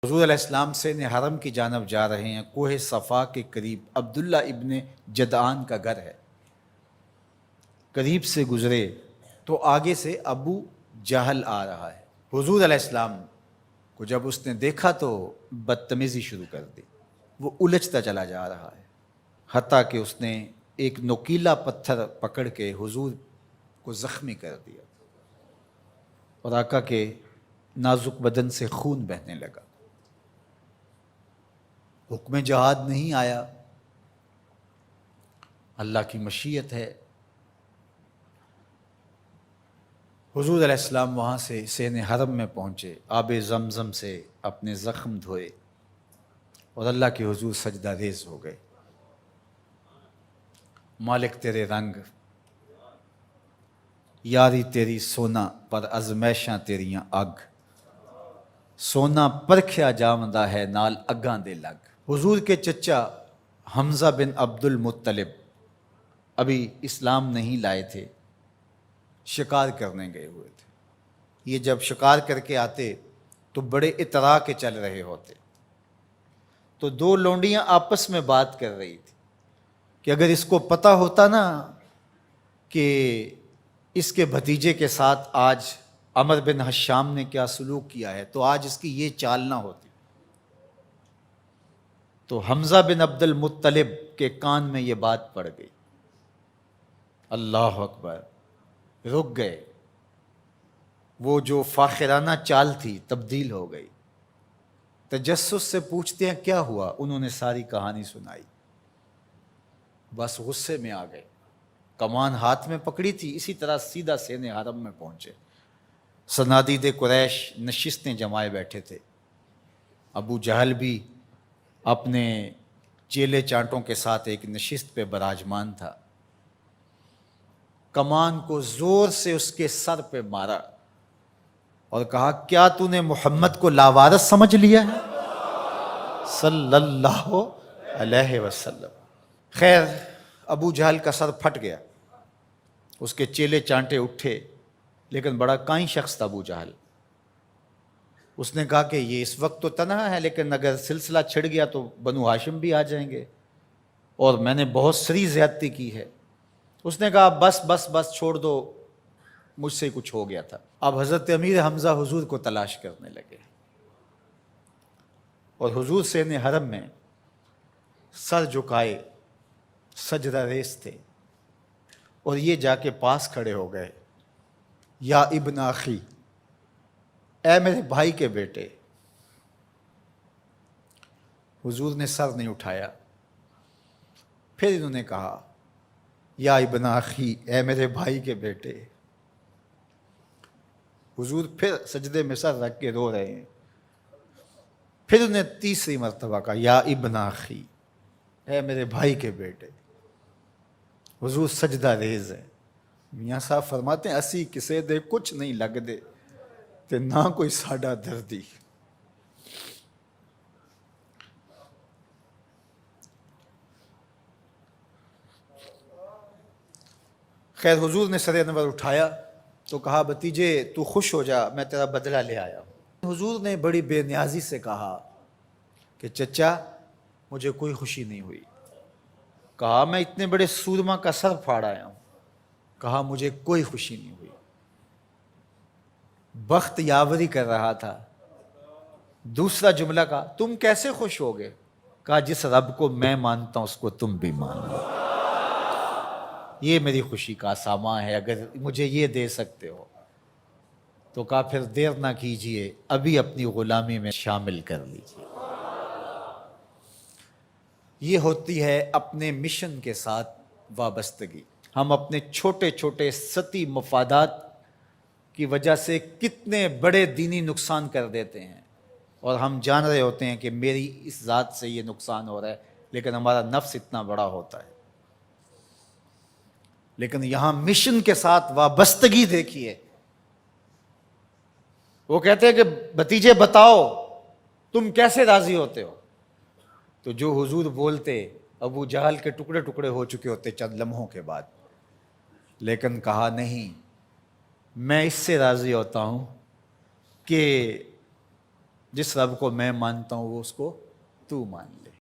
حضور علیہ السلام سے حرم کی جانب جا رہے ہیں۔ کوہ صفا کے قریب عبداللہ ابن جدعان کا گھر ہے۔ قریب سے گزرے تو آگے سے ابو جہل آ رہا ہے۔ حضور علیہ السلام کو جب اس نے دیکھا تو بدتمیزی شروع کر دی۔ وہ الجھتا چلا جا رہا ہے، حتیٰ کہ اس نے ایک نوکیلا پتھر پکڑ کے حضور کو زخمی کر دیا اور آقا کے نازک بدن سے خون بہنے لگا۔ حکم جہاد نہیں آیا، اللہ کی مشیت ہے۔ حضور علیہ السلام وہاں سے سین حرم میں پہنچے، آب زمزم سے اپنے زخم دھوئے اور اللہ کے حضور سجدہ ریز ہو گئے۔ مالک تیرے رنگ، یاری تیری سونا پر ازمیشاں تیریاں اگ، سونا پرکھیا جامدہ ہے نال اگاں دے لگ۔ حضور کے چچا حمزہ بن عبد المطلب ابھی اسلام نہیں لائے تھے، شکار کرنے گئے ہوئے تھے۔ یہ جب شکار کر کے آتے تو بڑے اطراء کے چل رہے ہوتے، تو دو لونڈیاں آپس میں بات کر رہی تھی کہ اگر اس کو پتہ ہوتا نا کہ اس کے بھتیجے کے ساتھ آج عمر بن حشام نے کیا سلوک کیا ہے تو آج اس کی یہ چال نہ ہوتی۔ تو حمزہ بن عبد المطلب کے کان میں یہ بات پڑ گئی۔ اللہ اکبر، رک گئے۔ وہ جو فاخرانہ چال تھی تبدیل ہو گئی۔ تجسس سے پوچھتے ہیں کیا ہوا، انہوں نے ساری کہانی سنائی۔ بس غصے میں آ گئے، کمان ہاتھ میں پکڑی تھی، اسی طرح سیدھا سین حرم میں پہنچے۔ صنادید قریش نشستیں جمائے بیٹھے تھے، ابو جہل بھی اپنے چیلے چانٹوں کے ساتھ ایک نشست پہ براجمان تھا۔ کمان کو زور سے اس کے سر پہ مارا اور کہا کیا تو نے محمد کو لاوارث سمجھ لیا ہے صلی اللہ علیہ وسلم۔ خیر ابو جہل کا سر پھٹ گیا، اس کے چیلے چانٹے اٹھے، لیکن بڑا کائیں شخص تھا ابو جہل۔ اس نے کہا کہ یہ اس وقت تو تنہا ہے، لیکن اگر سلسلہ چھڑ گیا تو بنو ہاشم بھی آ جائیں گے، اور میں نے بہت سری زیادتی کی ہے۔ اس نے کہا بس بس بس چھوڑ دو، مجھ سے کچھ ہو گیا تھا۔ اب حضرت امیر حمزہ حضور کو تلاش کرنے لگے، اور حضور سین حرم میں سر جھکائے سجدہ ریز تھے، اور یہ جا کے پاس کھڑے ہو گئے، یا ابن اخی، اے میرے بھائی کے بیٹے۔ حضور نے سر نہیں اٹھایا۔ پھر انہوں نے کہا یا ابن اخی، اے میرے بھائی کے بیٹے۔ حضور پھر سجدے میں سر رکھ کے رو رہے ہیں۔ پھر انہیں تیسری مرتبہ کہا یا ابن اخی، اے میرے بھائی کے بیٹے۔ حضور سجدہ ریز ہے۔ میاں صاحب فرماتے ہیں اسی کسے دے کچھ نہیں لگ دے تے نہ کوئی ساڈا دردی۔ خیر حضور نے سر انور اٹھایا تو کہا بھتیجے تو خوش ہو جا، میں تیرا بدلہ لے آیا ہوں۔ حضور نے بڑی بے نیازی سے کہا کہ چچا مجھے کوئی خوشی نہیں ہوئی۔ کہا میں اتنے بڑے سورما کا سر پھاڑ آیا ہوں۔ کہا مجھے کوئی خوشی نہیں ہوئی۔ بخت یاوری کر رہا تھا۔ دوسرا جملہ کہا تم کیسے خوش ہو گئے؟ کہا جس رب کو میں مانتا ہوں اس کو تم بھی مانو، یہ میری خوشی کا سامان ہے، اگر مجھے یہ دے سکتے ہو تو کہا پھر دیر نہ کیجئے، ابھی اپنی غلامی میں شامل کر لیجئے۔ یہ ہوتی ہے اپنے مشن کے ساتھ وابستگی۔ ہم اپنے چھوٹے چھوٹے سطحی مفادات کی وجہ سے کتنے بڑے دینی نقصان کر دیتے ہیں، اور ہم جان رہے ہوتے ہیں کہ میری اس ذات سے یہ نقصان ہو رہا ہے، لیکن ہمارا نفس اتنا بڑا ہوتا ہے۔ لیکن یہاں مشن کے ساتھ وابستگی دیکھیے۔ وہ کہتے ہیں کہ بھتیجے بتاؤ تم کیسے راضی ہوتے ہو؟ تو جو حضور بولتے ابو جہل کے ٹکڑے ٹکڑے ہو چکے ہوتے چند لمحوں کے بعد، لیکن کہا نہیں، میں اس سے راضی ہوتا ہوں کہ جس رب کو میں مانتا ہوں وہ اس کو تو مان لے.